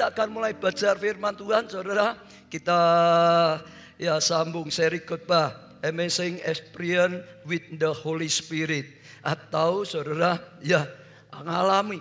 kita akan mulai belajar firman Tuhan, saudara. Kita sambung seri khotbah Amazing Experience with the Holy Spirit. Atau saudara mengalami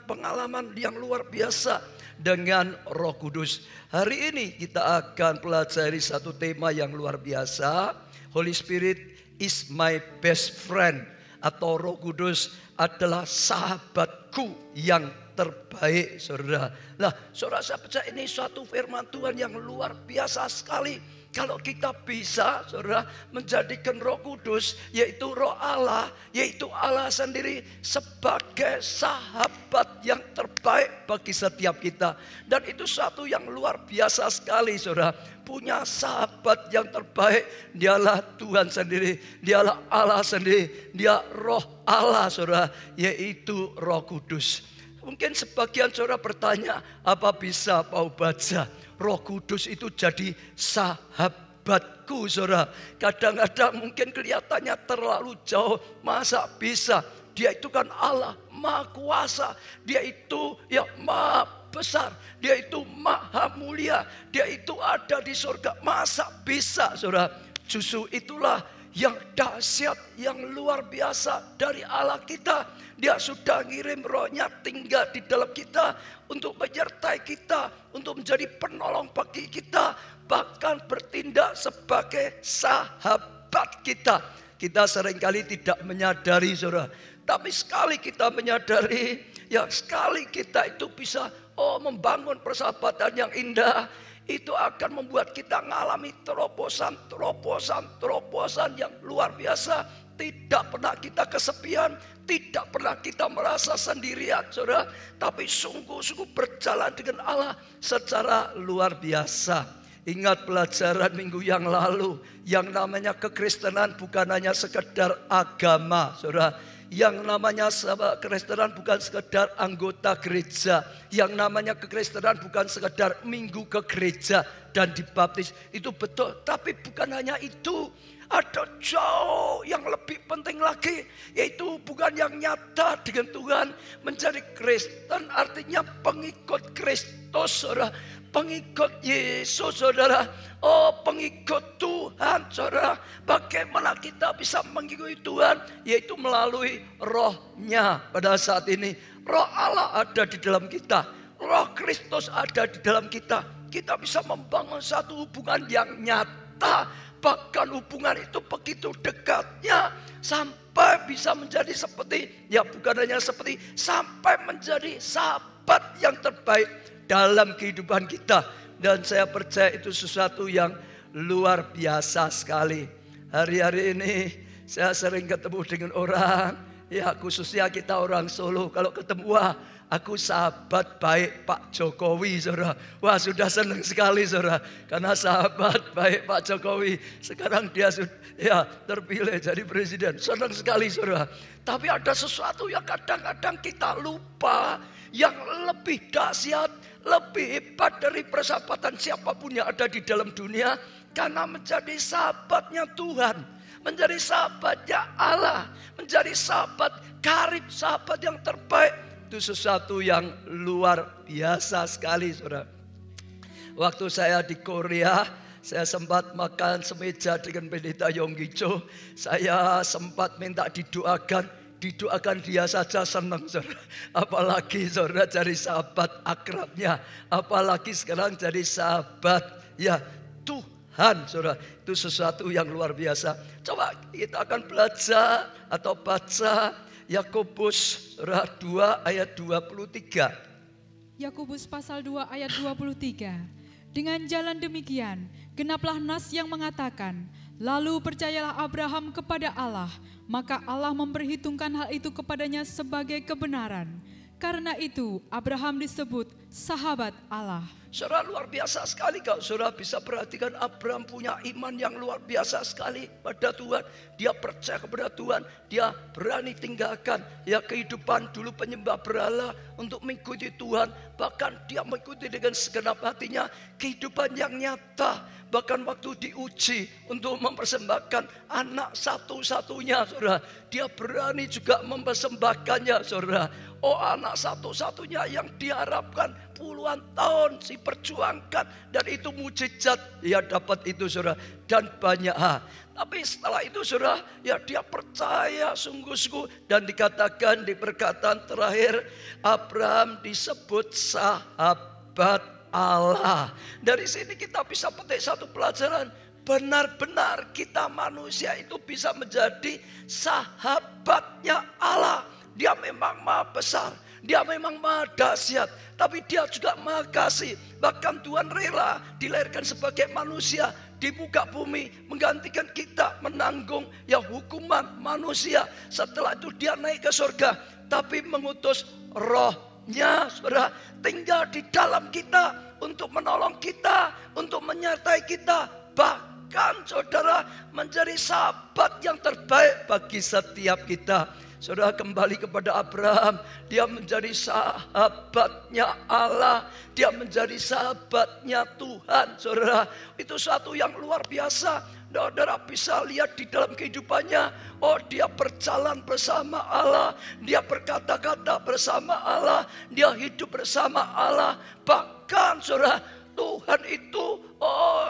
pengalaman yang luar biasa dengan Roh Kudus. Hari ini kita akan pelajari satu tema yang luar biasa. Holy Spirit is my best friend. Atau Roh Kudus adalah sahabatku yang terbaik, saudara. Nah, saudara, saya percaya ini suatu firman Tuhan yang luar biasa sekali. Kalau kita bisa, saudara, menjadikan Roh Kudus, yaitu Roh Allah, yaitu Allah sendiri sebagai sahabat yang terbaik bagi setiap kita. Dan itu satu yang luar biasa sekali, saudara. Punya sahabat yang terbaik, dialah Tuhan sendiri, dialah Allah sendiri, dia Roh Allah, saudara, yaitu Roh Kudus. Mungkin sebagian saudara bertanya, apa bisa mau baca Roh Kudus itu jadi sahabatku, saudara? Kadang-kadang mungkin kelihatannya terlalu jauh, masa bisa? Dia itu kan Allah, Maha Kuasa, dia itu Maha besar, dia itu maha mulia, dia itu ada di surga. Masa bisa, saudara? Justru itulah yang dahsyat, yang luar biasa dari Allah kita. Dia sudah ngirim Rohnya tinggal di dalam kita untuk menyertai kita, untuk menjadi penolong bagi kita, bahkan bertindak sebagai sahabat kita. Kita seringkali tidak menyadari, saudara. Tapi sekali kita menyadari, sekali kita itu bisa membangun persahabatan yang indah, itu akan membuat kita mengalami terobosan yang luar biasa. Tidak pernah kita kesepian, tidak pernah kita merasa sendirian, saudara. Tapi sungguh-sungguh berjalan dengan Allah secara luar biasa. Ingat pelajaran minggu yang lalu, yang namanya kekristenan bukan hanya sekedar agama, saudara. Yang namanya kekristenan bukan sekedar anggota gereja. Yang namanya kekristenan bukan sekedar minggu ke gereja dan dibaptis. Itu betul, tapi bukan hanya itu. Ada jauh yang lebih penting lagi, yaitu hubungan yang nyata dengan Tuhan. Menjadi Kristen artinya pengikut Kristus, saudara. Pengikut Yesus, saudara. Pengikut Tuhan, saudara. Bagaimana kita bisa mengikuti Tuhan? Yaitu melalui Roh-Nya. Pada saat ini Roh Allah ada di dalam kita, Roh Kristus ada di dalam kita. Kita bisa membangun satu hubungan yang nyata. Bahkan hubungan itu begitu dekatnya sampai bisa menjadi seperti, bukan hanya seperti, sampai menjadi sahabat yang terbaik dalam kehidupan kita. Dan saya percaya itu sesuatu yang luar biasa sekali. Hari-hari ini saya sering ketemu dengan orang, khususnya kita orang Solo. Kalau ketemu, aku sahabat baik Pak Jokowi, saudara. Wah, sudah senang sekali, saudara. Karena sahabat baik Pak Jokowi, sekarang dia sudah terpilih jadi presiden. Senang sekali, saudara. Tapi ada sesuatu yang kadang-kadang kita lupa, yang lebih dahsyat, lebih hebat dari persahabatan siapapun yang ada di dalam dunia. Karena menjadi sahabatnya Tuhan, menjadi sahabatnya Allah, menjadi sahabat karib, sahabat yang terbaik. Itu sesuatu yang luar biasa sekali, saudara. Waktu saya di Korea, saya sempat makan semeja dengan pendeta Yonggi Cho. Saya sempat minta didoakan dia saja senang, saudara. Apalagi saudara jadi sahabat akrabnya, apalagi sekarang jadi sahabat Tuhan, saudara. Itu sesuatu yang luar biasa. Coba kita akan belajar atau baca Yakobus 2 ayat 23. Yakobus pasal 2 ayat 23. Dengan jalan demikian, genaplah nas yang mengatakan, lalu percayalah Abraham kepada Allah, maka Allah memperhitungkan hal itu kepadanya sebagai kebenaran. Karena itu Abraham disebut sahabat Allah. Saudara, luar biasa sekali kalau saudara bisa perhatikan. Abraham punya iman yang luar biasa sekali pada Tuhan. Dia percaya kepada Tuhan. Dia berani tinggalkan kehidupan dulu penyembah berhala untuk mengikuti Tuhan. Bahkan dia mengikuti dengan segenap hatinya kehidupan yang nyata. Bahkan waktu diuji untuk mempersembahkan anak satu-satunya, saudara, dia berani juga mempersembahkannya, saudara. Anak satu-satunya yang diharapkan puluhan tahun diperjuangkan. Dan itu mujizat. Ya dapat itu saudara. Dan banyak hal. Tapi setelah itu saudara, ya dia percaya sungguh-sungguh. Dan dikatakan di perkataan terakhir, Abraham disebut sahabat Allah. Dari sini kita bisa petik satu pelajaran. Benar-benar kita manusia itu bisa menjadi sahabatnya Allah. Dia memang maha besar. Dia memang maha dahsyat. Tapi dia juga maha kasih. Bahkan Tuhan rela dilahirkan sebagai manusia di muka bumi, menggantikan kita menanggung ya hukuman manusia. Setelah itu dia naik ke surga, tapi mengutus rohnya, saudara, tinggal di dalam kita untuk menolong kita, untuk menyertai kita, bahkan saudara menjadi sahabat yang terbaik bagi setiap kita. Saudara, kembali kepada Abraham, dia menjadi sahabatnya Allah, dia menjadi sahabatnya Tuhan. Saudara, itu suatu yang luar biasa. Saudara bisa lihat di dalam kehidupannya, oh dia berjalan bersama Allah, dia berkata-kata bersama Allah, dia hidup bersama Allah. Bahkan saudara, Tuhan itu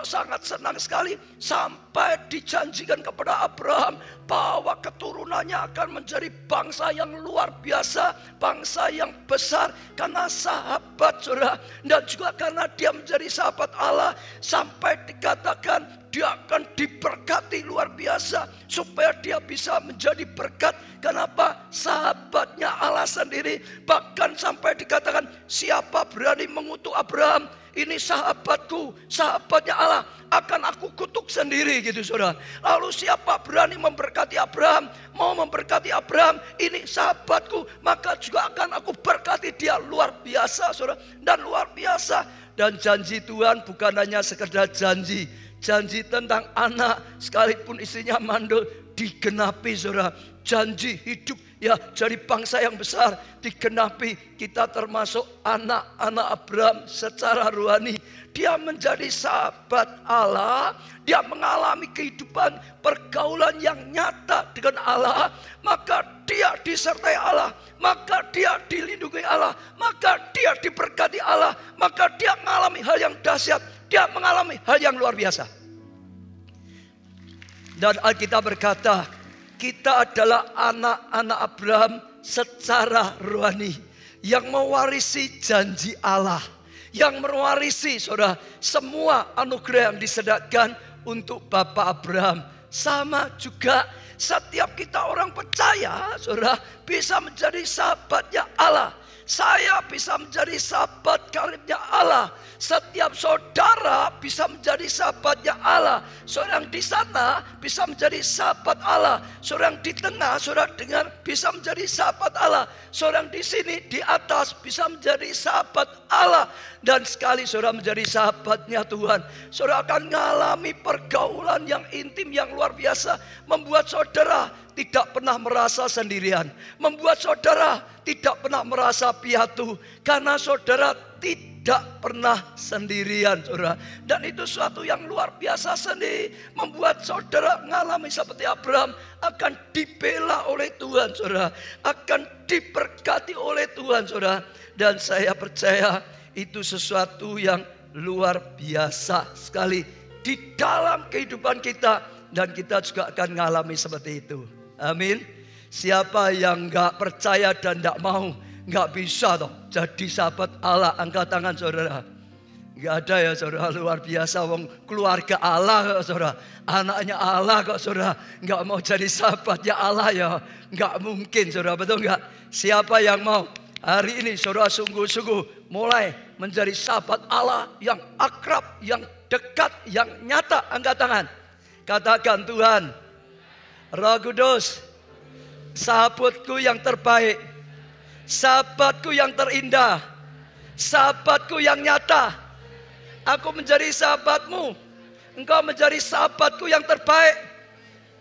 sangat senang sekali sampai dijanjikan kepada Abraham bahwa keturunannya akan menjadi bangsa yang luar biasa, bangsa yang besar karena sahabat saudara, dan juga karena dia menjadi sahabat Allah sampai dikatakan dia akan diberkati luar biasa supaya dia bisa menjadi berkat. Kenapa? Sahabatnya Allah sendiri. Bahkan sampai dikatakan, siapa berani mengutuk Abraham? Ini sahabatku, sahabatnya Allah, akan aku kutuk sendiri gitu saudara. Lalu siapa berani memberkati Abraham? Mau memberkati Abraham, ini sahabatku, maka juga akan aku berkati dia. Luar biasa saudara, dan luar biasa. Dan janji Tuhan bukan hanya sekedar janji. Janji tentang anak sekalipun istrinya mandul digenapi saudara. Janji hidup ya jadi bangsa yang besar digenapi. Kita termasuk anak-anak Abraham secara rohani. Dia menjadi sahabat Allah. Dia mengalami kehidupan pergaulan yang nyata dengan Allah. Maka dia disertai Allah. Maka dia dilindungi Allah. Maka dia diberkati Allah. Maka dia mengalami hal yang dahsyat. Dia mengalami hal yang luar biasa. Dan Alkitab berkata, kita adalah anak-anak Abraham secara rohani yang mewarisi janji Allah, yang mewarisi saudara semua anugerah yang disediakan untuk Bapak Abraham. Sama juga setiap kita orang percaya saudara bisa menjadi sahabatnya Allah. Saya bisa menjadi sahabat karibnya Allah. Setiap saudara bisa menjadi sahabatnya Allah. Seorang di sana bisa menjadi sahabat Allah. Seorang di tengah, saudara dengar, bisa menjadi sahabat Allah. Seorang di sini, di atas bisa menjadi sahabat Allah. Dan sekali saudara menjadi sahabatnya Tuhan, saudara akan mengalami pergaulan yang intim yang luar biasa. Membuat saudara tidak pernah merasa sendirian. Membuat saudara tidak pernah merasa piatu. Karena saudara tidak pernah sendirian saudara. Dan itu suatu yang luar biasa sendiri. Membuat saudara mengalami seperti Abraham. Akan dibela oleh Tuhan saudara. Akan diberkati oleh Tuhan saudara. Dan saya percaya itu sesuatu yang luar biasa sekali di dalam kehidupan kita. Dan kita juga akan mengalami seperti itu. Amin. Siapa yang gak percaya dan gak mau, gak bisa toh jadi sahabat Allah. Angkat tangan saudara. Gak ada ya saudara, luar biasa. Wong keluarga Allah kok saudara, anaknya Allah kok saudara, gak mau jadi sahabatnya Allah ya. Gak mungkin saudara, betul gak? Siapa yang mau hari ini saudara sungguh-sungguh mulai menjadi sahabat Allah yang akrab, yang dekat, yang nyata? Angkat tangan. Katakan, Tuhan, Roh Kudus, sahabatku yang terbaik, sahabatku yang terindah, sahabatku yang nyata. Aku menjadi sahabatmu, engkau menjadi sahabatku yang terbaik.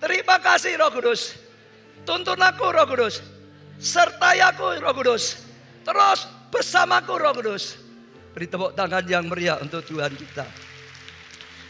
Terima kasih Roh Kudus. Tuntun aku Roh Kudus, sertai aku Roh Kudus, terus bersamaku Roh Kudus. Beri tepuk tangan yang meriah untuk Tuhan kita.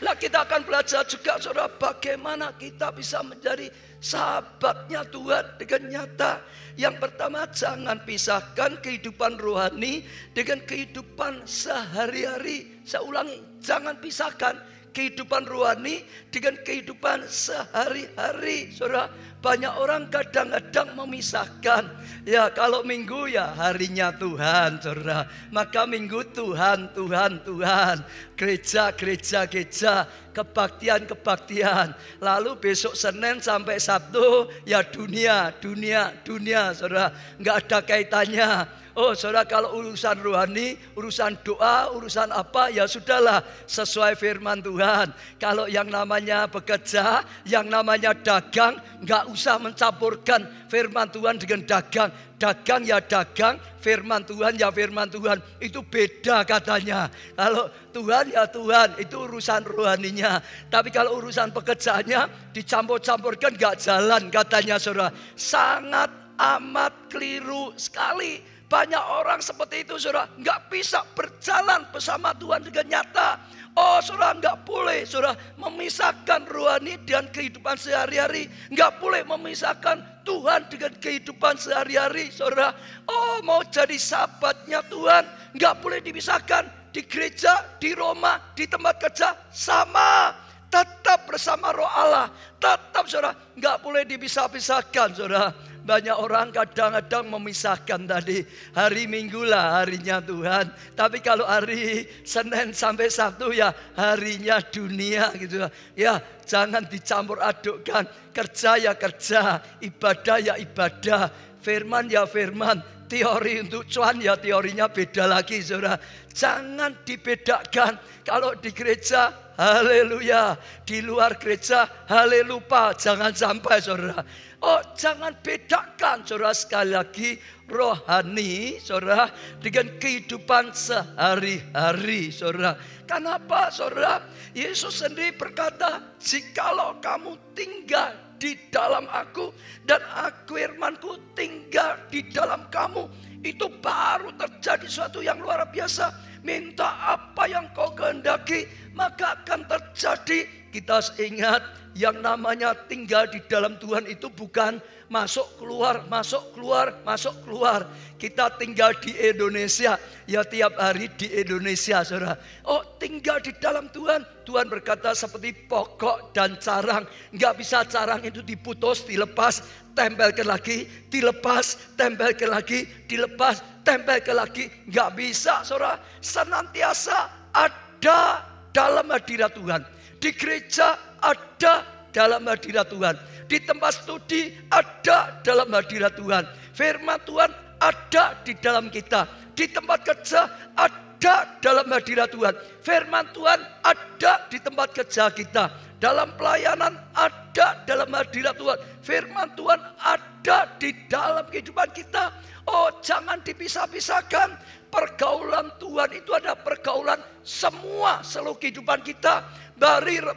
Lah kita akan belajar juga saudara bagaimana kita bisa menjadi sahabatnya Tuhan dengan nyata. Yang pertama, jangan pisahkan kehidupan rohani dengan kehidupan sehari-hari. Saya ulangi, jangan pisahkan kehidupan rohani dengan kehidupan sehari-hari. Saudara, banyak orang kadang-kadang memisahkan. Ya, kalau minggu ya harinya Tuhan, saudara. Maka minggu Tuhan, Tuhan, Tuhan. Gereja, gereja, gereja. Kebaktian, kebaktian. Lalu besok Senin sampai Sabtu ya dunia, dunia, dunia, saudara. Nggak ada kaitannya. Oh saudara, kalau urusan rohani, urusan doa, urusan apa, ya sudahlah sesuai firman Tuhan. Kalau yang namanya bekerja, yang namanya dagang, nggak usah mencampurkan firman Tuhan dengan dagang. Dagang ya dagang, firman Tuhan ya firman Tuhan. Itu beda katanya. Kalau Tuhan ya Tuhan, itu urusan rohaninya. Tapi kalau urusan pekerjaannya dicampur-campurkan nggak jalan katanya saudara. Sangat amat keliru sekali. Banyak orang seperti itu saudara, nggak bisa berjalan bersama Tuhan dengan nyata. Oh saudara, nggak boleh saudara memisahkan rohani dan kehidupan sehari-hari. Nggak boleh memisahkan Tuhan dengan kehidupan sehari-hari saudara. Oh mau jadi sahabatnya Tuhan, nggak boleh dipisahkan. Di gereja, di rumah, di tempat kerja sama. Tetap bersama roh Allah. Tetap saudara, nggak boleh dipisah-pisahkan saudara. Banyak orang kadang-kadang memisahkan tadi. Hari Minggu lah harinya Tuhan. Tapi kalau hari Senin sampai Sabtu ya harinya dunia gitu. Ya jangan dicampur adukkan. Kerja ya kerja, ibadah ya ibadah, firman ya firman. Teori untuk cuan ya teorinya beda lagi saudara. Jangan dibedakan. Kalau di gereja haleluya, di luar gereja haleluya. Jangan sampai saudara. Oh jangan bedakan saudara, sekali lagi rohani saudara dengan kehidupan sehari-hari saudara. Kenapa saudara? Yesus sendiri berkata, jikalau kamu tinggal di dalam aku dan firmanku tinggal di dalam kamu, itu baru terjadi sesuatu yang luar biasa. Minta apa yang kau kehendaki maka akan terjadi. Kita ingat yang namanya tinggal di dalam Tuhan itu bukan masuk keluar, masuk keluar, masuk keluar. Kita tinggal di Indonesia, ya tiap hari di Indonesia saudara. Oh tinggal di dalam Tuhan. Tuhan berkata seperti pokok dan carang. Nggak bisa carang itu diputus, dilepas, tempelkan lagi, dilepas, tempelkan lagi, dilepas, tempelkan lagi. Nggak bisa saudara. Senantiasa ada dalam hadirat Tuhan. Di gereja ada dalam hadirat Tuhan. Di tempat studi ada dalam hadirat Tuhan. Firman Tuhan ada di dalam kita. Di tempat kerja ada dalam hadirat Tuhan. Firman Tuhan ada di tempat kerja kita. Dalam pelayanan ada dalam hadirat Tuhan. Firman Tuhan ada di dalam kehidupan kita. Oh jangan dipisah-pisahkan. Pergaulan Tuhan itu ada pergaulan semua seluruh kehidupan kita.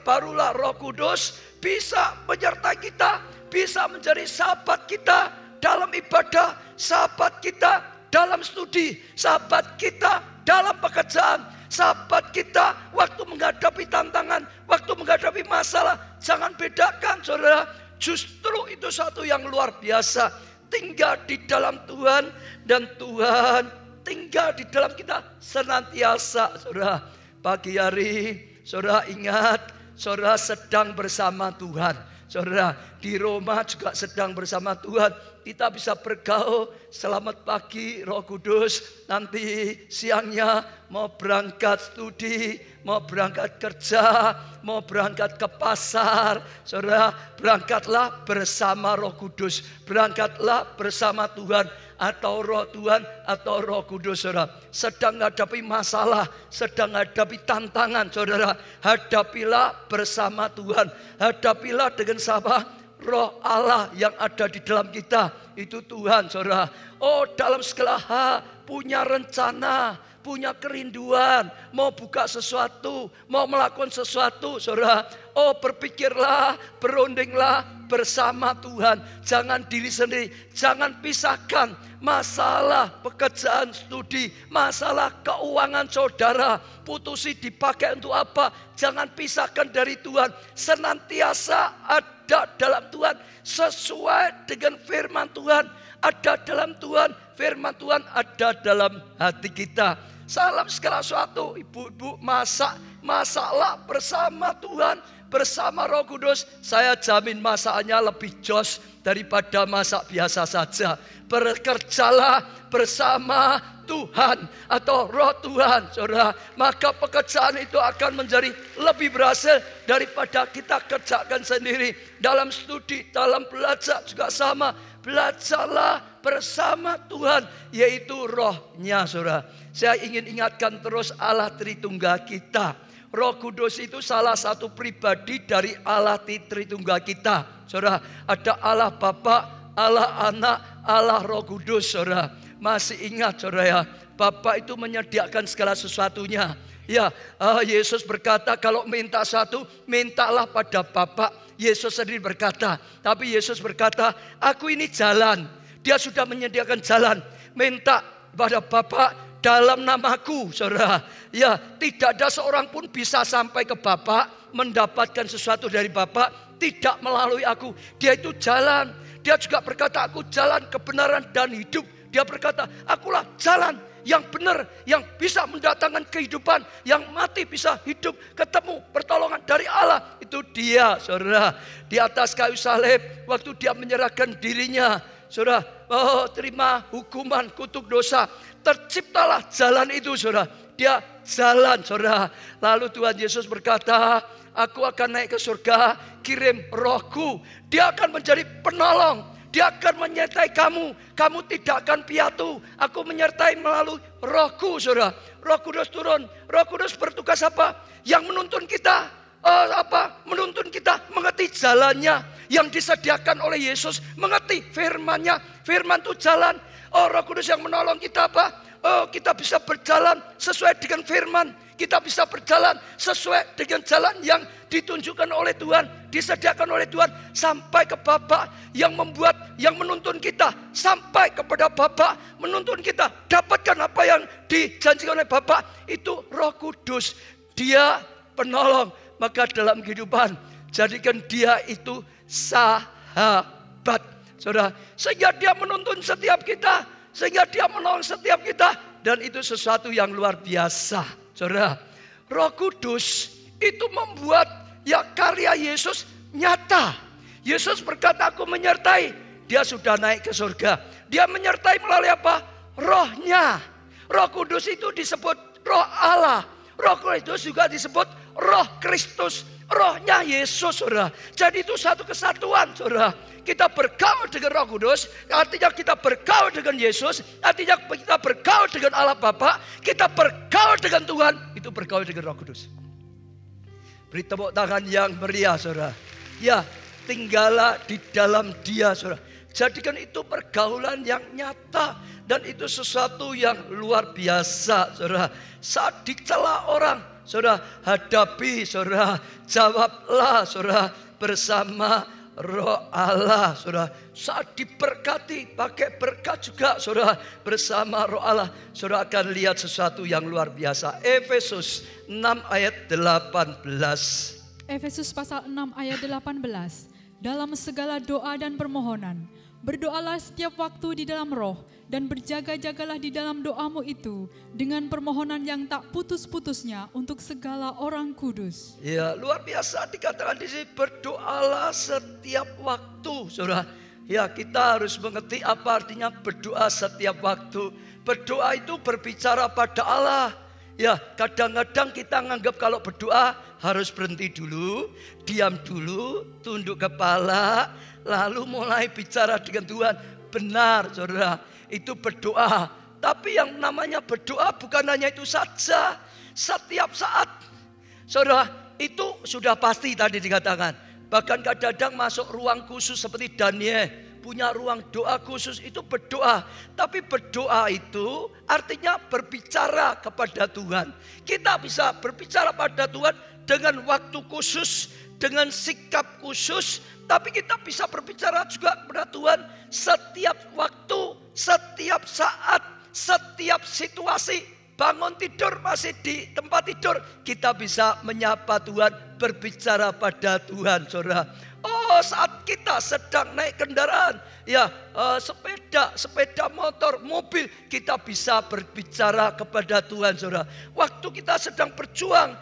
Barulah Roh Kudus bisa menyertai kita, bisa menjadi sahabat kita dalam ibadah, sahabat kita dalam studi, sahabat kita dalam pekerjaan, sahabat kita waktu menghadapi tantangan, waktu menghadapi masalah. Jangan bedakan saudara, justru itu satu yang luar biasa. Tinggal di dalam Tuhan dan Tuhan tinggal di dalam kita senantiasa saudara. Pagi hari saudara ingat, saudara sedang bersama Tuhan. Saudara di Roma juga sedang bersama Tuhan. Kita bisa bergaul, selamat pagi Roh Kudus. Nanti siangnya mau berangkat studi, mau berangkat kerja, mau berangkat ke pasar. Saudara berangkatlah bersama Roh Kudus. Berangkatlah bersama Tuhan. Atau roh Tuhan atau Roh Kudus saudara. Sedang menghadapi masalah, sedang menghadapi tantangan saudara. Hadapilah bersama Tuhan. Hadapilah dengan sabar. Roh Allah yang ada di dalam kita itu Tuhan saudara. Oh dalam segala hal punya rencana, punya kerinduan, mau buka sesuatu, mau melakukan sesuatu saudara. Oh berpikirlah, berundinglah, bersama Tuhan. Jangan diri sendiri, jangan pisahkan masalah pekerjaan studi, masalah keuangan saudara. Putusi dipakai untuk apa? Jangan pisahkan dari Tuhan. Senantiasa ada dalam Tuhan, sesuai dengan firman Tuhan. Ada dalam Tuhan, firman Tuhan ada dalam hati kita. Salam segala sesuatu, ibu-ibu masaklah bersama Tuhan, bersama Roh Kudus. Saya jamin masakannya lebih jos daripada masak biasa saja. Bekerjalah bersama Tuhan atau Roh Tuhan, saudara. Maka pekerjaan itu akan menjadi lebih berhasil daripada kita kerjakan sendiri. Dalam studi, dalam belajar juga sama. Belajarlah bersama Tuhan, yaitu Roh-Nya, saudara. Saya ingin ingatkan terus Allah Tritunggal kita. Roh Kudus itu salah satu pribadi dari Allah Tritunggal kita, saudara. Ada Allah Bapa, Allah Anak, Allah Roh Kudus, saudara. Masih ingat, saudara ya, Bapa itu menyediakan segala sesuatunya. Ya, Yesus berkata kalau minta satu, mintalah pada Bapa. Yesus sendiri berkata, tapi Yesus berkata, aku ini jalan. Dia sudah menyediakan jalan. Minta pada Bapa dalam namaku, saudara. Ya, tidak ada seorang pun bisa sampai ke Bapa, mendapatkan sesuatu dari Bapa, tidak melalui aku. Dia itu jalan. Dia juga berkata, aku jalan kebenaran dan hidup. Dia berkata, akulah jalan yang benar, yang bisa mendatangkan kehidupan, yang mati bisa hidup, ketemu pertolongan dari Allah. Itu dia, saudara. Di atas kayu salib, waktu dia menyerahkan dirinya, saudara, terima hukuman kutuk dosa, terciptalah jalan itu, saudara. Dia jalan, saudara. Lalu Tuhan Yesus berkata, aku akan naik ke surga, kirim Rohku. Dia akan menjadi penolong. Dia akan menyertai kamu. Kamu tidak akan piatu. Aku menyertai melalui Rohku, saudara. Roh Kudus turun. Roh Kudus bertugas apa? Yang menuntun kita. Menuntun kita mengerti jalannya yang disediakan oleh Yesus. Mengerti firman-Nya. Firman itu jalan. Roh Kudus yang menolong kita apa? Kita bisa berjalan sesuai dengan firman. Kita bisa berjalan sesuai dengan jalan yang ditunjukkan oleh Tuhan, disediakan oleh Tuhan, sampai ke Bapa yang membuat, yang menuntun kita, sampai kepada Bapa menuntun kita. Dapatkan apa yang dijanjikan oleh Bapa, itu Roh Kudus. Dia penolong. Maka dalam kehidupan, jadikan dia itu sahabat, saudara. Sehingga dia menuntun setiap kita, sehingga dia menolong setiap kita. Dan itu sesuatu yang luar biasa, saudara. Roh Kudus itu membuat karya Yesus nyata. Yesus berkata, aku menyertai. Dia sudah naik ke surga. Dia menyertai melalui apa? Roh-Nya. Roh Kudus itu disebut Roh Allah. Roh Kudus juga disebut Roh Kristus. Roh-Nya Yesus, saudara. Jadi itu satu kesatuan, saudara. Kita bergaul dengan Roh Kudus, artinya kita bergaul dengan Yesus, artinya kita bergaul dengan Allah Bapa, kita bergaul dengan Tuhan, itu bergaul dengan Roh Kudus. Beri tepuk tangan yang meriah, saudara. Ya, tinggallah di dalam Dia, saudara. Jadikan itu pergaulan yang nyata, dan itu sesuatu yang luar biasa, saudara. Saat dicela orang, saudara, hadapi, saudara, jawablah, saudara, bersama Roh Allah, saudara. Saat diberkati, pakai berkat juga, saudara, bersama Roh Allah. Saudara akan lihat sesuatu yang luar biasa. Efesus 6 ayat 18. Efesus pasal 6 ayat 18. Dalam segala doa dan permohonan, berdoalah setiap waktu di dalam roh, dan berjaga-jagalah di dalam doamu itu dengan permohonan yang tak putus-putusnya untuk segala orang kudus. Ya, luar biasa dikatakan di sini, berdoalah setiap waktu, saudara. Ya, kita harus mengerti apa artinya berdoa setiap waktu. Berdoa itu berbicara pada Allah. Ya, kadang-kadang kita menganggap kalau berdoa harus berhenti dulu, diam dulu, tunduk kepala, lalu mulai bicara dengan Tuhan. Benar, saudara, itu berdoa. Tapi yang namanya berdoa bukan hanya itu saja. Setiap saat, saudara, itu sudah pasti tadi dikatakan. Bahkan kadang-kadang masuk ruang khusus seperti Daniel, punya ruang doa khusus, itu berdoa. Tapi berdoa itu artinya berbicara kepada Tuhan. Kita bisa berbicara pada Tuhan dengan waktu khusus, dengan sikap khusus, Tapi kita bisa berbicara juga kepada Tuhan setiap waktu, setiap saat, setiap situasi. Bangun tidur masih di tempat tidur, kita bisa menyapa Tuhan, berbicara pada Tuhan, saudara. Oh, saat kita sedang naik kendaraan, ya sepeda motor, mobil, kita bisa berbicara kepada Tuhan, saudara. Waktu kita sedang berjuang,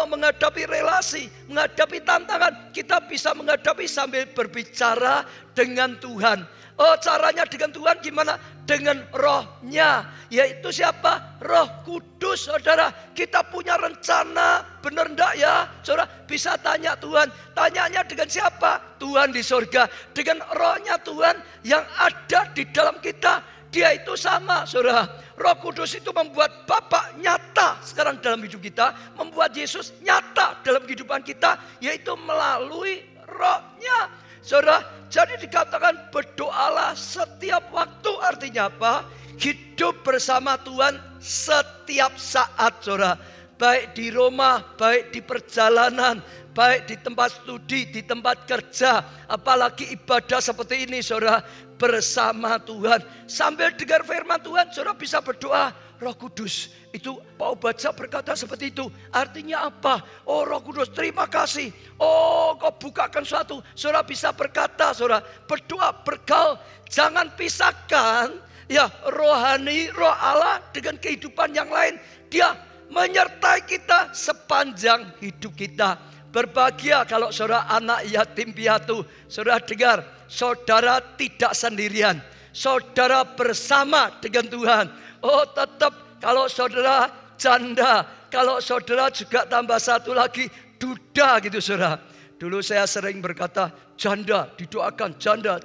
menghadapi relasi, menghadapi tantangan, kita bisa menghadapi sambil berbicara dengan Tuhan. Oh, caranya dengan Tuhan gimana? Dengan Roh-Nya, yaitu siapa? Roh Kudus, saudara. Kita punya rencana, benar enggak ya? Saudara bisa tanya Tuhan. Tanyanya dengan siapa? Tuhan di surga. Dengan Roh-Nya Tuhan yang ada di dalam kita. Dia itu sama, saudara. Roh Kudus itu membuat Bapa nyata sekarang dalam hidup kita. Membuat Yesus nyata dalam kehidupan kita, yaitu melalui Roh-Nya. Saudara, jadi dikatakan berdoalah setiap waktu, artinya apa? Hidup bersama Tuhan setiap saat, saudara. Baik di rumah, baik di perjalanan, baik di tempat studi, di tempat kerja. Apalagi ibadah seperti ini, saudara. Bersama Tuhan. Sambil dengar firman Tuhan, saudara bisa berdoa. Roh Kudus, itu Pak Obaja berkata seperti itu. Artinya apa? Oh Roh Kudus, terima kasih. Oh, kau bukakan suatu. Saudara bisa berkata, saudara, berdoa, bergaul. Jangan pisahkan ya rohani, roh Allah dengan kehidupan yang lain. Dia menyertai kita sepanjang hidup kita. Berbahagia kalau saudara anak yatim piatu. Saudara dengar, saudara tidak sendirian. Saudara bersama dengan Tuhan. Oh, tetap kalau saudara janda, kalau saudara juga tambah satu lagi duda gitu, saudara. Dulu saya sering berkata, janda didoakan, janda.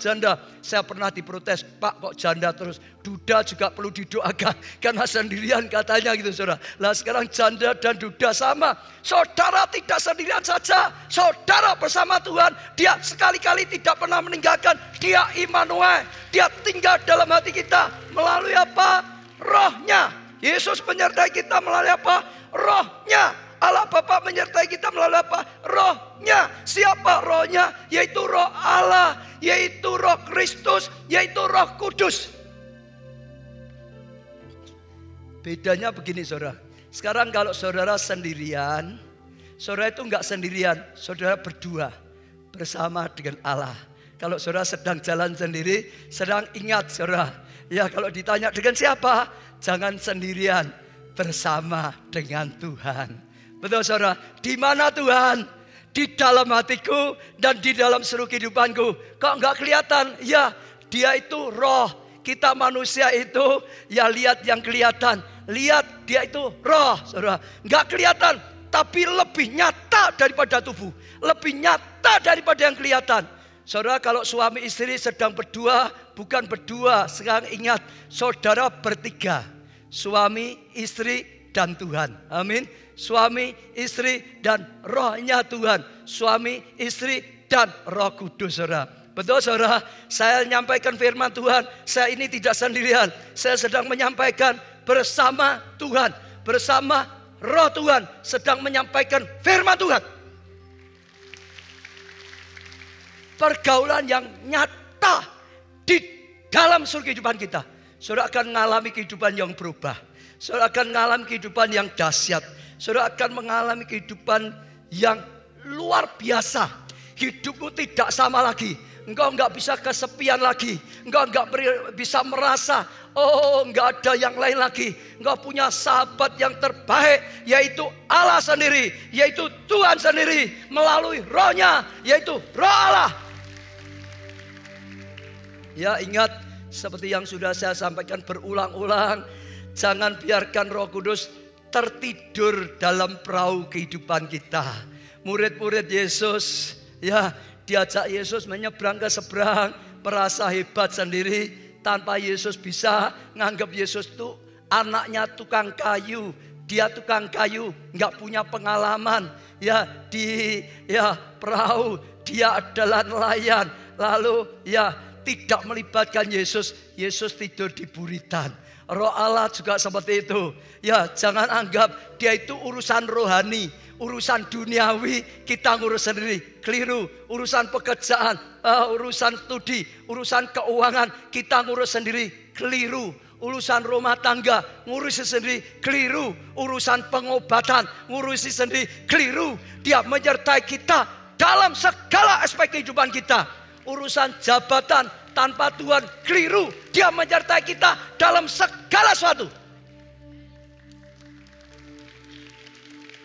Saya pernah diprotes, Pak kok janda terus? Duda juga perlu didoakan, karena sendirian katanya gitu, saudara. Lah sekarang janda dan duda sama. Saudara tidak sendirian saja, saudara bersama Tuhan. Dia sekali-kali tidak pernah meninggalkan. Dia Immanuel, dia tinggal dalam hati kita. Melalui apa? Roh-Nya. Yesus menyertai kita melalui apa? Roh-Nya. Allah Bapa menyertai kita melalui apa? Roh-Nya. Siapa Roh-Nya? Yaitu Roh Allah, yaitu Roh Kristus, yaitu Roh Kudus. Bedanya begini, saudara. Sekarang kalau saudara sendirian, saudara itu enggak sendirian, saudara berdua bersama dengan Allah. Kalau saudara sedang jalan sendiri, sedang ingat, saudara. Ya kalau ditanya dengan siapa? Jangan sendirian, bersama dengan Tuhan. Betul, saudara? Di mana Tuhan? Di dalam hatiku dan di dalam seluruh kehidupanku. Kok enggak kelihatan? Ya, dia itu roh. Kita manusia itu ya lihat yang kelihatan. Lihat dia itu roh, saudara. Enggak kelihatan, tapi lebih nyata daripada tubuh. Lebih nyata daripada yang kelihatan. Saudara, kalau suami istri sedang berdua, bukan berdua. Sekarang ingat, saudara bertiga. Suami, istri, dan Tuhan. Amin. Suami, istri, dan Roh-Nya Tuhan. Suami, istri, dan Roh Kudus, saudara. Betul, saudara? Saya menyampaikan firman Tuhan. Saya ini tidak sendirian. Saya sedang menyampaikan bersama Tuhan. Bersama Roh Tuhan. Sedang menyampaikan firman Tuhan. Pergaulan yang nyata di dalam seluruh kehidupan kita. Saudara akan mengalami kehidupan yang berubah. Saudara akan mengalami kehidupan yang dahsyat. Saudara akan mengalami kehidupan yang luar biasa. Hidupmu tidak sama lagi. Engkau enggak bisa kesepian lagi. Engkau enggak bisa merasa, oh enggak ada yang lain lagi. Engkau punya sahabat yang terbaik, yaitu Allah sendiri, yaitu Tuhan sendiri. Melalui Roh-Nya, yaitu Roh Allah. Ya ingat, seperti yang sudah saya sampaikan berulang-ulang, jangan biarkan Roh Kudus tertidur dalam perahu kehidupan kita. Murid-murid Yesus, ya diajak Yesus menyeberang ke seberang, merasa hebat sendiri, tanpa Yesus bisa nganggap Yesus itu anaknya tukang kayu. Dia tukang kayu, nggak punya pengalaman. Ya di perahu, dia adalah nelayan. Lalu ya tidak melibatkan Yesus, Yesus tidur di buritan. Roh Allah juga seperti itu. Ya, jangan anggap dia itu urusan rohani, urusan duniawi kita ngurus sendiri. Keliru. Urusan pekerjaan, urusan studi, urusan keuangan kita ngurus sendiri. Keliru. Urusan rumah tangga ngurusi sendiri. Keliru. Urusan pengobatan ngurusi sendiri. Keliru. Dia menyertai kita dalam segala aspek kehidupan kita. Urusan jabatan tanpa Tuhan keliru. Dia menyertai kita dalam segala sesuatu.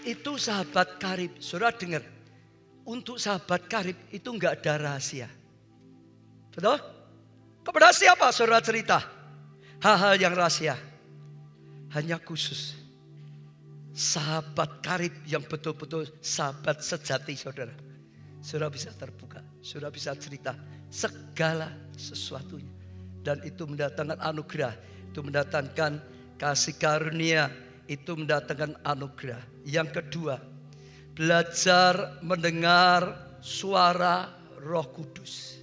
Itu sahabat karib. Saudara dengar. Untuk sahabat karib itu enggak ada rahasia. Betul? Kepada siapa saudara cerita? Hal-hal yang rahasia. Hanya khusus. Sahabat karib yang betul-betul sahabat sejati saudara. Saudara bisa terbuka. Saudara bisa cerita segala sesuatunya. Dan itu mendatangkan anugerah. Itu mendatangkan kasih karunia. Itu mendatangkan anugerah. Yang kedua, belajar mendengar suara Roh Kudus.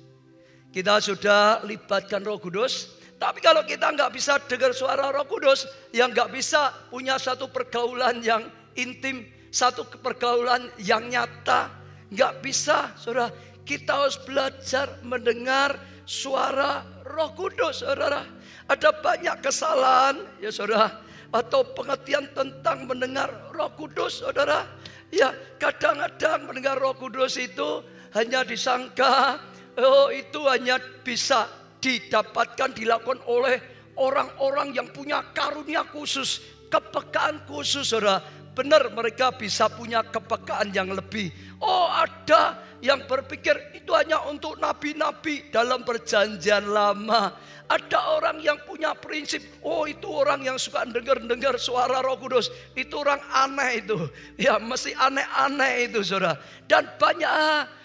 Kita sudah libatkan Roh Kudus. Tapi kalau kita nggak bisa dengar suara Roh Kudus, yang nggak bisa punya satu pergaulan yang intim, satu pergaulan yang nyata, nggak bisa, saudara. Kita harus belajar mendengar suara Roh Kudus, saudara. Ada banyak kesalahan, ya saudara, atau pengertian tentang mendengar Roh Kudus, saudara. Ya, kadang-kadang mendengar Roh Kudus itu hanya disangka, oh itu hanya bisa didapatkan, dilakukan oleh orang-orang yang punya karunia khusus, kepekaan khusus, saudara. Benar, mereka bisa punya kepekaan yang lebih. Oh, ada yang berpikir itu hanya untuk nabi-nabi dalam perjanjian lama. Ada orang yang punya prinsip, oh itu orang yang suka dengar suara Roh Kudus. Itu orang aneh itu. Ya, mesti aneh-aneh itu, saudara. Dan banyak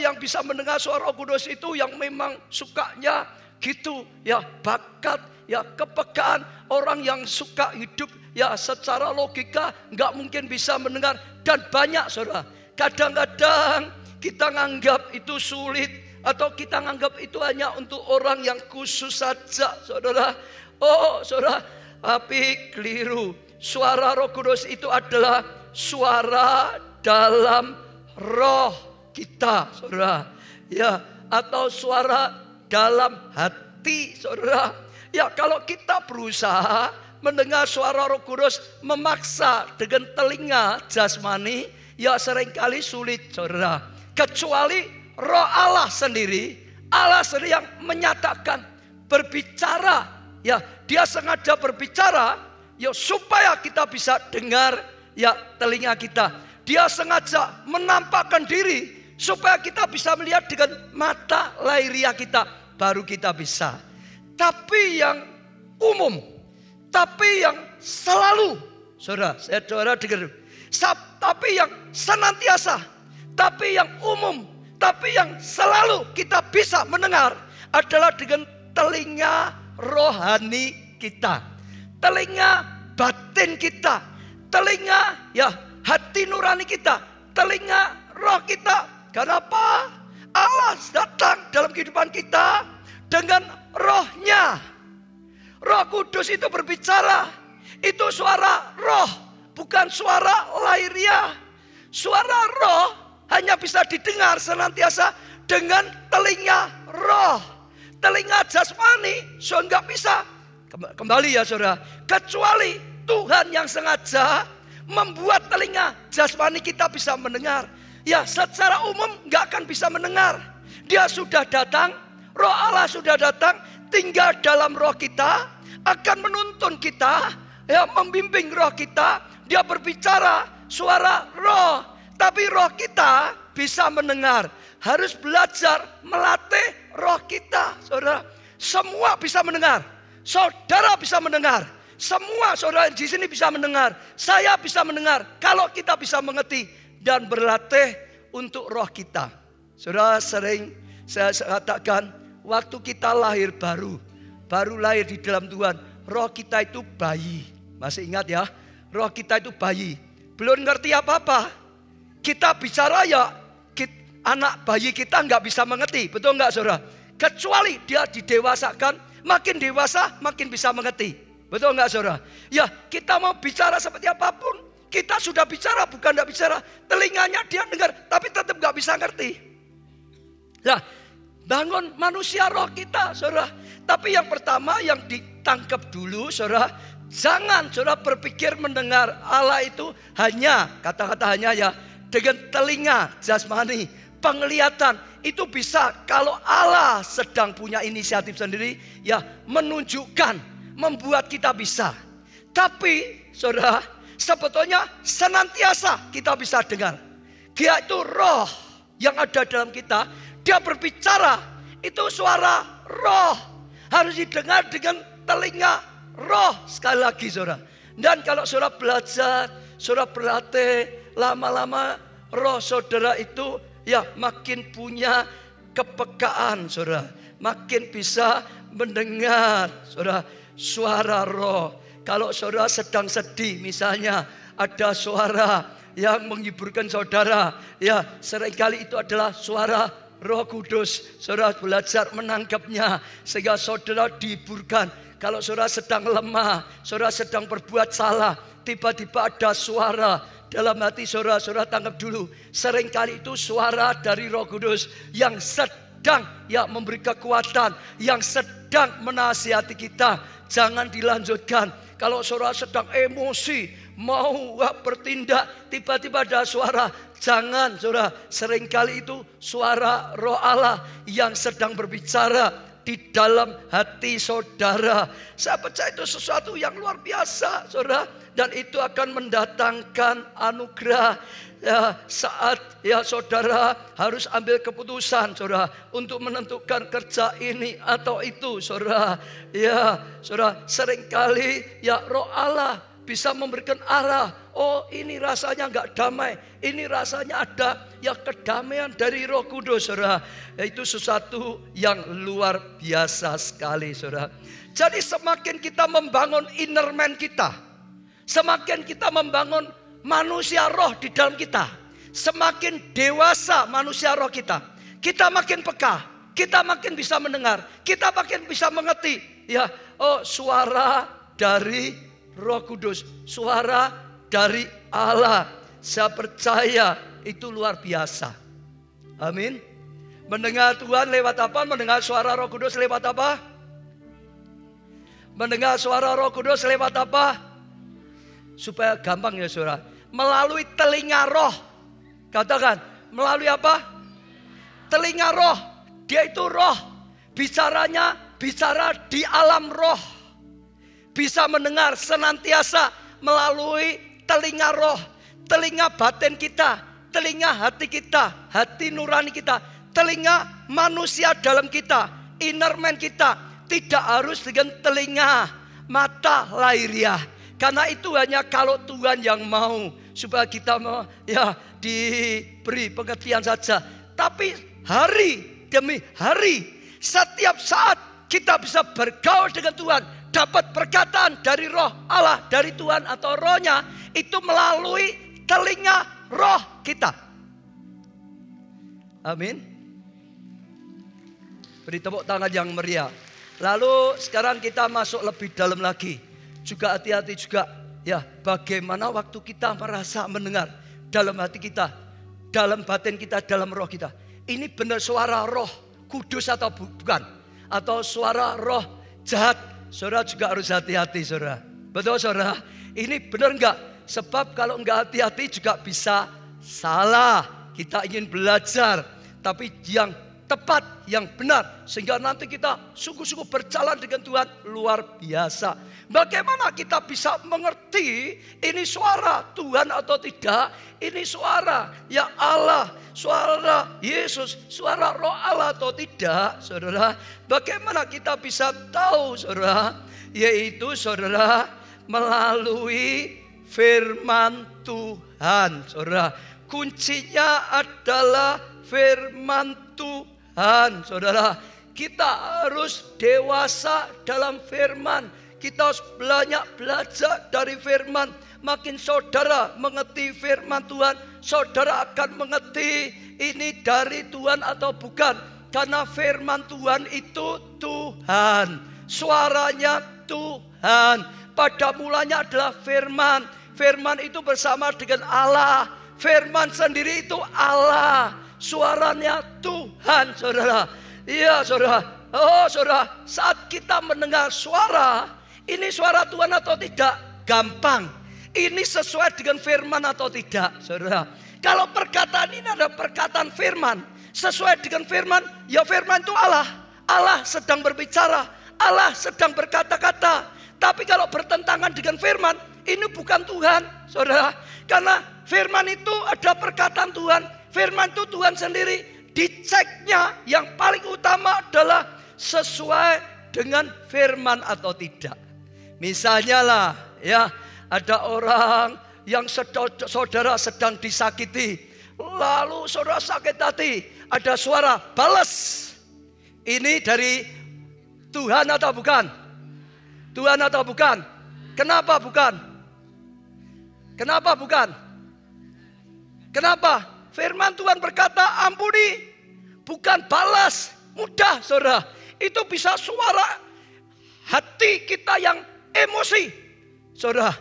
yang bisa mendengar suara Roh Kudus itu yang memang sukanya gitu, ya, bakat, ya, kepekaan. Orang yang suka hidup ya secara logika nggak mungkin bisa mendengar. Dan banyak, saudara. Kadang-kadang kita nganggap itu sulit, atau kita nganggap itu hanya untuk orang yang khusus saja, saudara. Oh, saudara, tapi keliru. Suara Roh Kudus itu adalah suara dalam roh kita, saudara. Ya, atau suara dalam hati, saudara. Ya, kalau kita berusaha mendengar suara Roh Kudus memaksa dengan telinga jasmani, ya seringkali sulit, saudara. Kecuali Roh Allah sendiri yang menyatakan, berbicara, ya dia sengaja berbicara, ya supaya kita bisa dengar, ya telinga kita. Dia sengaja menampakkan diri supaya kita bisa melihat dengan mata lahiriah kita, baru kita bisa. Tapi yang umum, tapi yang selalu, saudara dengar, tapi yang senantiasa, tapi yang umum, tapi yang selalu kita bisa mendengar adalah dengan telinga rohani kita, telinga batin kita, telinga ya hati nurani kita, telinga roh kita. Kenapa? Allah datang dalam kehidupan kita dengan rohnya. Roh Kudus itu berbicara. Itu suara roh, bukan suara lahiriah. Suara roh hanya bisa didengar senantiasa dengan telinga roh. Telinga jasmani so nggak bisa. Kembali ya saudara, kecuali Tuhan yang sengaja membuat telinga jasmani kita bisa mendengar. Ya, secara umum nggak akan bisa mendengar. Dia sudah datang, Roh Allah sudah datang, tinggal dalam roh kita, akan menuntun kita, ya membimbing roh kita. Dia berbicara suara roh, tapi roh kita bisa mendengar. Harus belajar melatih roh kita, saudara. Semua bisa mendengar. Saudara bisa mendengar. Semua saudara di sini bisa mendengar. Saya bisa mendengar. Kalau kita bisa mengerti dan berlatih untuk roh kita. Saudara, sering saya katakan, waktu kita lahir baru lahir di dalam Tuhan, roh kita itu bayi. Masih ingat ya? Roh kita itu bayi. Belum ngerti apa-apa. Kita bicara ya, anak bayi kita nggak bisa mengerti, betul nggak saudara? Kecuali dia didewasakan, makin dewasa makin bisa mengerti, betul nggak saudara? Ya, kita mau bicara seperti apapun, kita sudah bicara, bukan nggak bicara. Telinganya dia dengar, tapi tetap nggak bisa ngerti. Nah, bangun manusia roh kita, saudara. Tapi yang pertama yang ditangkap dulu, saudara, jangan saudara berpikir mendengar Allah itu hanya, kata-kata hanya ya, dengan telinga jasmani, penglihatan. Itu bisa kalau Allah sedang punya inisiatif sendiri, ya menunjukkan, membuat kita bisa. Tapi saudara, sebetulnya senantiasa kita bisa dengar. Dia itu roh yang ada dalam kita, dia berbicara, itu suara roh. Harus didengar dengan telinga roh. Sekali lagi saudara. Dan kalau saudara belajar, saudara berlatih, lama-lama roh saudara itu ya makin punya kepekaan saudara. Makin bisa mendengar saudara suara roh. Kalau saudara sedang sedih misalnya, ada suara yang menghiburkan saudara, ya seringkali itu adalah suara Roh Kudus. Saudara belajar menangkapnya sehingga saudara dihiburkan. Kalau saudara sedang lemah, saudara sedang berbuat salah, tiba-tiba ada suara dalam hati saudara, saudara tangkap dulu. Seringkali itu suara dari Roh Kudus yang sedang ya memberi kekuatan, yang sedang menasihati kita. Jangan dilanjutkan. Kalau saudara sedang emosi, mau bertindak, tiba-tiba ada suara. Jangan saudara, seringkali itu suara roh Allah yang sedang berbicara di dalam hati saudara. Saya percaya itu sesuatu yang luar biasa saudara. Dan itu akan mendatangkan anugerah ya, saat ya saudara harus ambil keputusan saudara untuk menentukan kerja ini atau itu saudara. Ya saudara, seringkali ya roh Allah bisa memberikan arah. Oh ini rasanya nggak damai, ini rasanya ada ya kedamaian dari Roh Kudus saudara. Itu sesuatu yang luar biasa sekali saudara. Jadi semakin kita membangun inner man kita, semakin kita membangun manusia roh di dalam kita, semakin dewasa manusia roh kita, kita makin peka, kita makin bisa mendengar, kita makin bisa mengerti. Ya, oh suara dari Roh Kudus, suara dari Allah. Saya percaya itu luar biasa. Amin. Mendengar Tuhan lewat apa? Mendengar suara Roh Kudus lewat apa? Mendengar suara Roh Kudus lewat apa? Supaya gampang ya saudara. Melalui telinga roh. Katakan, melalui apa? Telinga roh. Dia itu roh. Bicaranya bicara di alam roh. Bisa mendengar senantiasa melalui telinga roh, telinga batin kita, telinga hati kita, hati nurani kita, telinga manusia dalam kita, inner man kita. Tidak harus dengan telinga mata lahiriah. Karena itu hanya kalau Tuhan yang mau supaya kita ya diberi pengertian saja. Tapi hari demi hari, setiap saat kita bisa bergaul dengan Tuhan. Dapat perkataan dari roh Allah, dari Tuhan atau rohnya, itu melalui telinga roh kita. Amin. Beri tepuk tangan yang meriah. Lalu sekarang kita masuk lebih dalam lagi. Juga hati-hati juga ya, bagaimana waktu kita merasa mendengar dalam hati kita, dalam batin kita, dalam roh kita. Ini benar suara roh kudus atau bukan? Atau suara roh jahat? Saudara juga harus hati-hati saudara. Betul saudara? Ini benar enggak? Sebab kalau enggak hati-hati juga bisa salah. Kita ingin belajar, tapi yang tepat, yang benar. Sehingga nanti kita sungguh-sungguh berjalan dengan Tuhan luar biasa. Bagaimana kita bisa mengerti ini suara Tuhan atau tidak? Ini suara ya Allah, suara Yesus, suara roh Allah atau tidak saudara? Bagaimana kita bisa tahu saudara? Yaitu saudara melalui firman Tuhan saudara. Kuncinya adalah firman Tuhan saudara. Kita harus dewasa dalam firman. Kita harus banyak belajar dari firman. Makin saudara mengerti firman Tuhan, saudara akan mengerti ini dari Tuhan atau bukan. Karena firman Tuhan itu Tuhan. Suaranya Tuhan. Pada mulanya adalah firman. Firman itu bersama dengan Allah. Firman sendiri itu Allah. Suaranya Tuhan, saudara. Iya, saudara. Oh, saudara, saat kita mendengar suara, ini suara Tuhan atau tidak? Gampang. Ini sesuai dengan firman atau tidak, saudara. Kalau perkataan ini adalah perkataan firman, sesuai dengan firman, ya firman itu Allah. Allah sedang berbicara, Allah sedang berkata-kata. Tapi kalau bertentangan dengan firman, ini bukan Tuhan, saudara. Karena firman itu ada perkataan Tuhan. Firman itu Tuhan sendiri. Diceknya yang paling utama adalah sesuai dengan firman atau tidak. Misalnya lah, ya, ada orang yang saudara sedang disakiti, lalu saudara sakit hati, ada suara balas. Ini dari Tuhan atau bukan? Tuhan atau bukan? Kenapa bukan? Kenapa bukan? Kenapa? Firman Tuhan berkata ampuni, bukan balas. Mudah, saudara. Itu bisa suara hati kita yang emosi, saudara.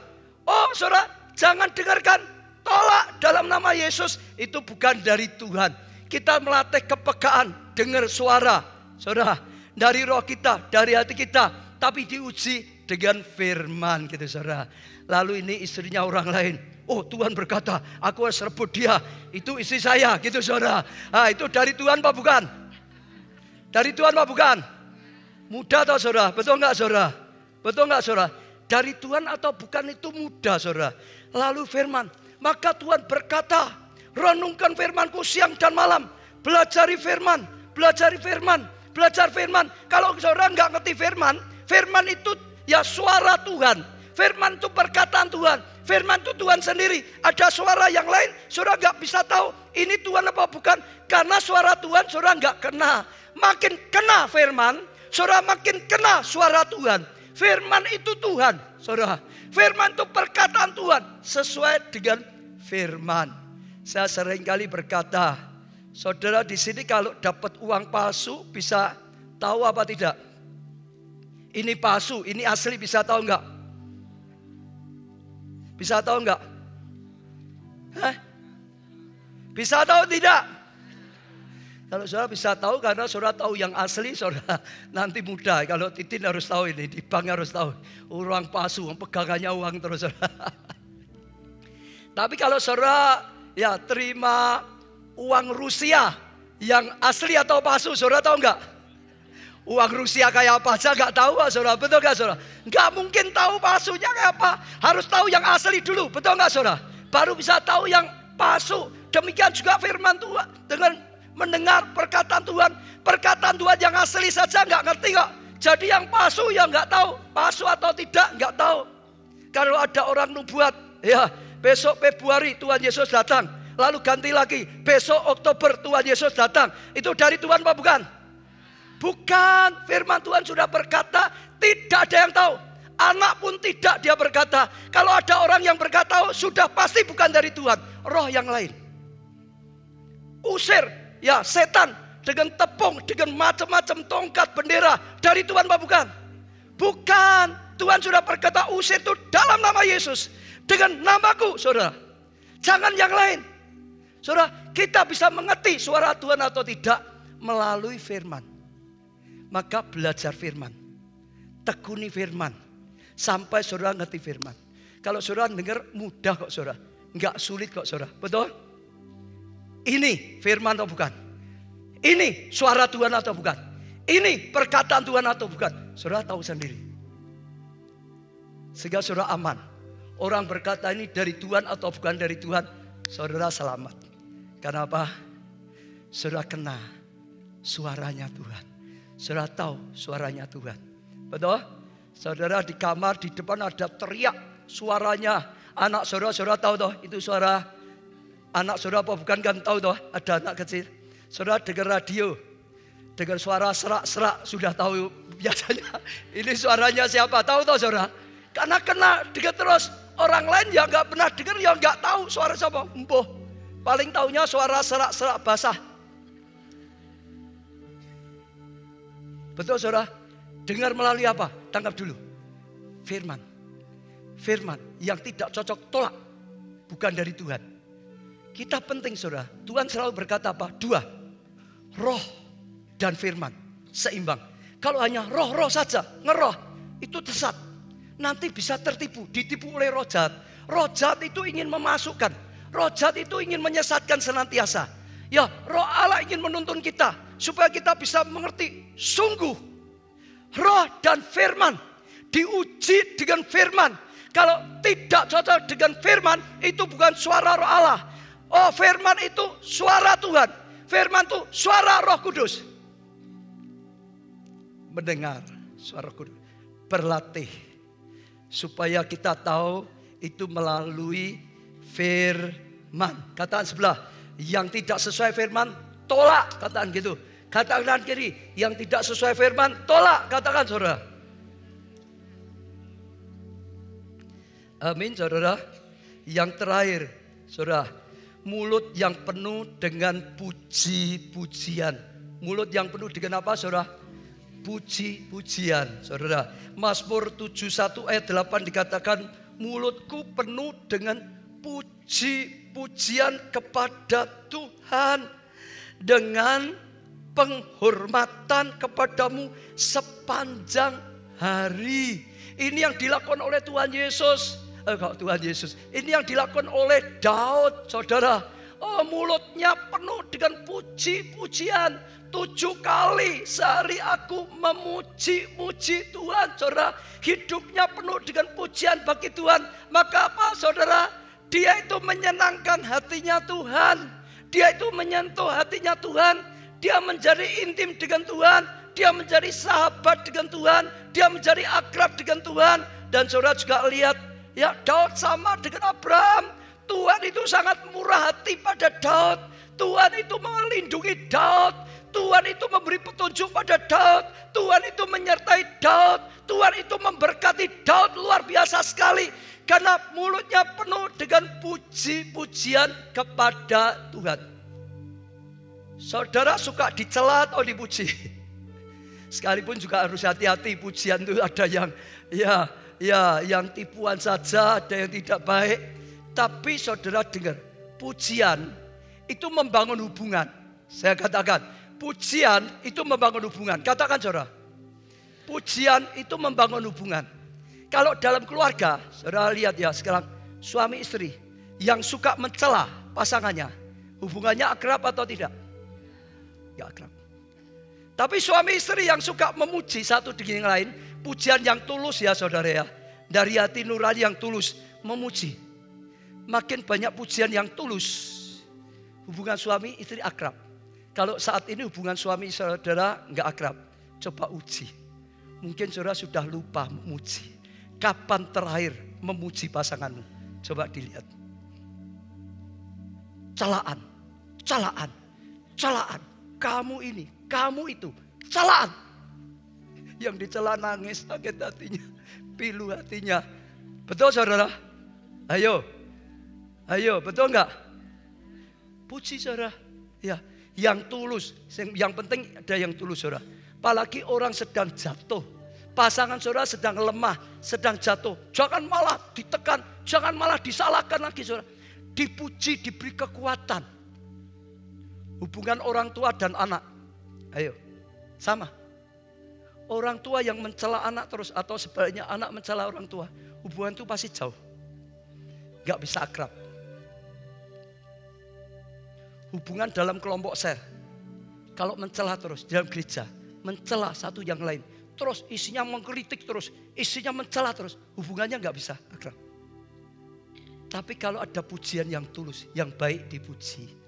Oh, saudara, jangan dengarkan. Tolak dalam nama Yesus. Itu bukan dari Tuhan. Kita melatih kepekaan, dengar suara, saudara, dari roh kita, dari hati kita. Tapi diuji dengan firman, gitu, saudara. Lalu ini istrinya orang lain. Oh, Tuhan berkata, aku harus rebut dia. Itu istri saya, gitu, saudara. Nah, itu dari Tuhan apa bukan? Dari Tuhan apa bukan? Mudah atau saudara? Betul enggak, saudara? Betul enggak, saudara? Dari Tuhan atau bukan itu mudah, saudara. Lalu firman. Maka Tuhan berkata, renungkan firman-Ku siang dan malam. Belajari firman, belajari firman, belajar firman. Kalau saudara enggak ngerti firman, firman itu ya suara Tuhan. Firman itu perkataan Tuhan. Firman itu Tuhan sendiri. Ada suara yang lain, saudara enggak bisa tahu ini Tuhan apa bukan. Karena suara Tuhan saudara enggak kena. Makin kena firman, saudara makin kena suara Tuhan. Firman itu Tuhan, saudara. Firman itu perkataan Tuhan sesuai dengan firman. Saya sering kali berkata, saudara di sini kalau dapat uang palsu bisa tahu apa tidak? Ini palsu, ini asli, bisa tahu enggak? Bisa tahu enggak? Hah? Bisa tahu tidak? Kalau saudara bisa tahu karena saudara tahu yang asli, saudara nanti mudah. Kalau Titin harus tahu ini, di bank harus tahu. Uang palsu, pegangannya uang terus, saudara. Tapi kalau saudara ya terima uang Rusia yang asli atau palsu, saudara tahu enggak? Uang Rusia kayak apa aja enggak tahu, saudara. Betul enggak, saudara? Enggak mungkin tahu palsunya kayak apa. Harus tahu yang asli dulu, betul enggak, saudara? Baru bisa tahu yang palsu. Demikian juga firman Tuhan. Dengan mendengar perkataan Tuhan. Perkataan Tuhan yang asli saja enggak ngerti kok. Jadi yang palsu ya enggak tahu. Palsu atau tidak enggak tahu. Kalau ada orang nubuat, ya besok Februari Tuhan Yesus datang. Lalu ganti lagi, besok Oktober Tuhan Yesus datang. Itu dari Tuhan apa bukan? Bukan. Firman Tuhan sudah berkata, tidak ada yang tahu. Anak pun tidak, dia berkata. Kalau ada orang yang berkata, oh, sudah pasti bukan dari Tuhan. Roh yang lain. Usir, ya setan. Dengan tepung, dengan macam-macam tongkat, bendera. Dari Tuhan apa bukan? Bukan. Tuhan sudah berkata, usir itu dalam nama Yesus. Dengan namaku, saudara. Jangan yang lain. Saudara, kita bisa mengerti suara Tuhan atau tidak melalui firman. Maka belajar firman. Tekuni firman. Sampai saudara ngerti firman. Kalau saudara dengar mudah kok, saudara. Enggak sulit kok, saudara. Betul? Ini firman atau bukan? Ini suara Tuhan atau bukan? Ini perkataan Tuhan atau bukan? Saudara tahu sendiri. Sehingga saudara aman. Orang berkata ini dari Tuhan atau bukan dari Tuhan, saudara selamat. Karena apa? Saudara kenal suaranya Tuhan. Saudara tahu suaranya Tuhan. Betul? Saudara di kamar di depan ada teriak suaranya anak saudara. Saudara tahu toh itu suara anak saudara apa bukan, kan tahu toh ada anak kecil. Saudara dengar radio dengan suara serak-serak, sudah tahu biasanya ini suaranya siapa. Tahu toh saudara? Karena kena dengar terus. Orang lain yang nggak pernah dengar, yang nggak tahu suara siapa. Empuh, Paling taunya suara serak-serak basah. Betul saudara? Dengar melalui apa? Tangkap dulu. Firman. Firman yang tidak cocok tolak. Bukan dari Tuhan. Kita penting saudara. Tuhan selalu berkata apa? Dua. Roh dan firman. Seimbang. Kalau hanya roh-roh saja. Ngeroh. Itu sesat. Nanti bisa tertipu. Ditipu oleh roh jahat. Roh jahat itu ingin memasukkan. Roh jahat itu ingin menyesatkan senantiasa. Ya, roh Allah ingin menuntun kita. Supaya kita bisa mengerti. Sungguh. Roh dan firman. Diuji dengan firman. Kalau tidak cocok dengan firman. Itu bukan suara roh Allah. Oh, firman itu suara Tuhan. Firman itu suara Roh Kudus. Mendengar suara Kudus. Berlatih. Supaya kita tahu itu melalui firman. Katakan sebelah. Yang tidak sesuai firman, tolak. Katakan gitu. Katakan kiri. Yang tidak sesuai firman, tolak. Katakan saudara. Amin saudara. Yang terakhir saudara. Mulut yang penuh dengan puji-pujian. Mulut yang penuh dengan apa saudara? Puji-pujian saudara. Mazmur 71 ayat 8 dikatakan. Mulutku penuh dengan puji-pujian kepada Tuhan. Dengan penghormatan kepadamu sepanjang hari. Ini yang dilakukan oleh Tuhan Yesus. Tuhan Yesus. Ini yang dilakukan oleh Daud, saudara. Oh, mulutnya penuh dengan puji-pujian. 7 kali sehari aku memuji-muji Tuhan, saudara. Hidupnya penuh dengan pujian bagi Tuhan. Maka apa, saudara? Dia itu menyenangkan hatinya Tuhan. Dia itu menyentuh hatinya Tuhan. Dia menjadi intim dengan Tuhan. Dia menjadi sahabat dengan Tuhan. Dia menjadi akrab dengan Tuhan. Dan saudara juga lihat, ya, Daud sama dengan Abraham. Tuhan itu sangat murah hati pada Daud. Tuhan itu melindungi Daud. Tuhan itu memberi petunjuk pada Daud. Tuhan itu menyertai Daud. Tuhan itu memberkati Daud luar biasa sekali. Karena mulutnya penuh dengan puji-pujian kepada Tuhan. Saudara suka dicela atau dipuji? Sekalipun juga harus hati-hati. Pujian itu ada yang yang tipuan saja, ada yang tidak baik. Tapi saudara dengar, pujian itu membangun hubungan. Saya katakan, pujian itu membangun hubungan. Katakan saudara, pujian itu membangun hubungan. Kalau dalam keluarga, saudara lihat ya sekarang, suami istri yang suka mencela pasangannya, hubungannya akrab atau tidak? Ya akrab. Tapi suami istri yang suka memuji satu dengan yang lain, pujian yang tulus ya saudara ya. Dari hati nurani yang tulus memuji. Makin banyak pujian yang tulus, hubungan suami istri akrab. Kalau saat ini hubungan suami saudara enggak akrab, coba uji. Mungkin saudara sudah lupa memuji. Kapan terakhir memuji pasanganmu? Coba dilihat. Celaan, celaan, celaan. Kamu ini, kamu itu, celaan. Yang dicela nangis, sakit hatinya, pilu hatinya. Betul saudara? Ayo, ayo, betul enggak? Puji saudara. Ya, yang tulus. Yang penting ada yang tulus saudara. Apalagi orang sedang jatuh. Pasangan saudara sedang lemah, sedang jatuh. Jangan malah ditekan, jangan malah disalahkan lagi saudara. Dipuji, diberi kekuatan. Hubungan orang tua dan anak. Ayo, sama. Orang tua yang mencela anak terus atau sebaliknya anak mencela orang tua. Hubungan itu pasti jauh. Gak bisa akrab. Hubungan dalam kelompok sel. Kalau mencela terus dalam gereja. Mencela satu yang lain. Terus isinya mengkritik terus. Isinya mencela terus. Hubungannya gak bisa akrab. Tapi kalau ada pujian yang tulus. Yang baik dipuji.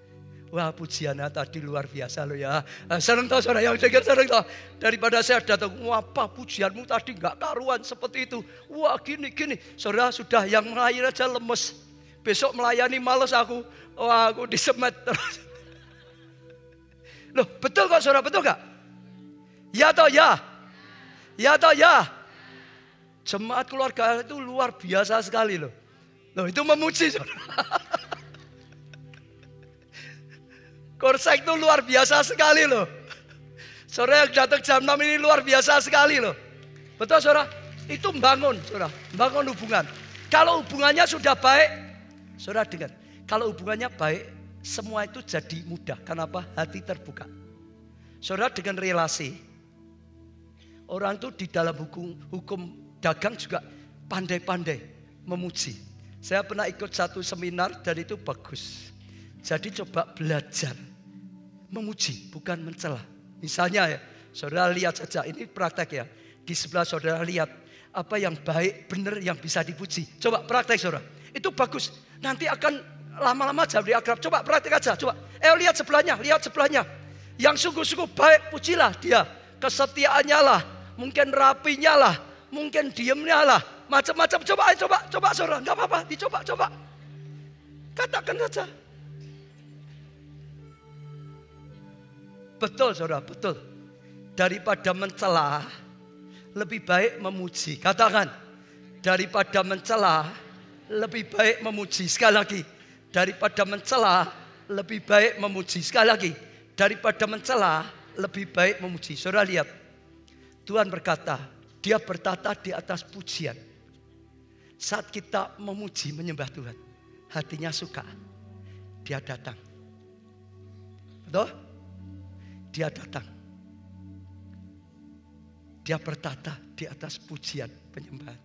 Wah pujiannya tadi luar biasa loh ya. Senang tau saudara yang dengar senang tau. Daripada saya datang. Wah apa pujianmu tadi gak karuan seperti itu. Wah gini. Saudara sudah yang melayani aja lemes. Besok melayani males aku. Wah aku disemet terus. Loh betul kok saudara, betul gak? Ya atau ya? Ya atau ya? Jemaat keluarga itu luar biasa sekali loh. Loh itu memuji saudara. Korsek itu luar biasa sekali loh. Saudara yang datang jam 6 ini luar biasa sekali loh. Betul saudara? Itu membangun saudara. Membangun hubungan. Kalau hubungannya sudah baik, saudara dengar. Kalau hubungannya baik, semua itu jadi mudah. Kenapa? Hati terbuka. Saudara dengan relasi, orang itu di dalam hukum dagang juga pandai-pandai memuji. Saya pernah ikut satu seminar dan itu bagus. Jadi coba belajar memuji, bukan mencela. Misalnya ya, saudara lihat saja, ini praktek ya. Di sebelah saudara lihat apa yang baik, benar, yang bisa dipuji. Coba praktek saudara, itu bagus. Nanti akan lama-lama jadi akrab. Coba praktek aja, coba. Lihat sebelahnya, lihat sebelahnya. Yang sungguh-sungguh baik, pujilah dia. Kesetiaannya lah, mungkin rapinya lah, mungkin diemnya lah. Macam-macam, coba saudara. Gak apa-apa, coba. Katakan saja. Betul saudara, betul. Daripada mencela, lebih baik memuji. Katakan, daripada mencela, lebih baik memuji. Sekali lagi, daripada mencela, lebih baik memuji. Sekali lagi, daripada mencela, lebih baik memuji. Saudara lihat, Tuhan berkata, dia bertata di atas pujian. Saat kita memuji, menyembah Tuhan, hatinya suka, dia datang. Betul? Dia datang. Dia bertata di atas pujian penyembahan.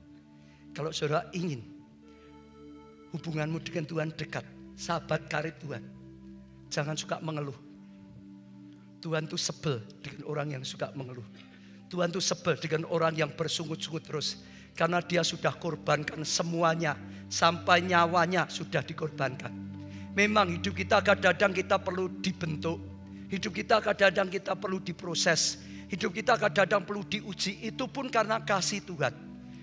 Kalau saudara ingin hubunganmu dengan Tuhan dekat, sahabat karib Tuhan, jangan suka mengeluh. Tuhan tuh sebel dengan orang yang suka mengeluh. Tuhan tuh sebel dengan orang yang bersungut-sungut terus. Karena dia sudah korbankan semuanya. Sampai nyawanya sudah dikorbankan. Memang hidup kita kadang-kadang kita perlu dibentuk. Hidup kita kadang-kadang kita perlu diproses. Hidup kita kadang-kadang perlu diuji. Itu pun karena kasih Tuhan.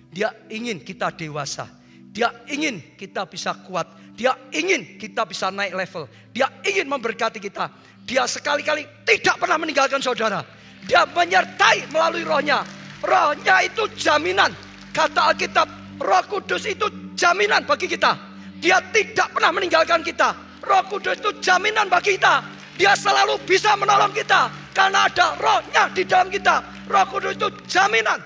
Dia ingin kita dewasa. Dia ingin kita bisa kuat. Dia ingin kita bisa naik level. Dia ingin memberkati kita. Dia sekali-kali tidak pernah meninggalkan saudara. Dia menyertai melalui rohnya. Rohnya itu jaminan. Kata Alkitab, Roh Kudus itu jaminan bagi kita. Dia tidak pernah meninggalkan kita. Roh Kudus itu jaminan bagi kita. Dia selalu bisa menolong kita. Karena ada rohnya di dalam kita. Roh Kudus itu jaminan.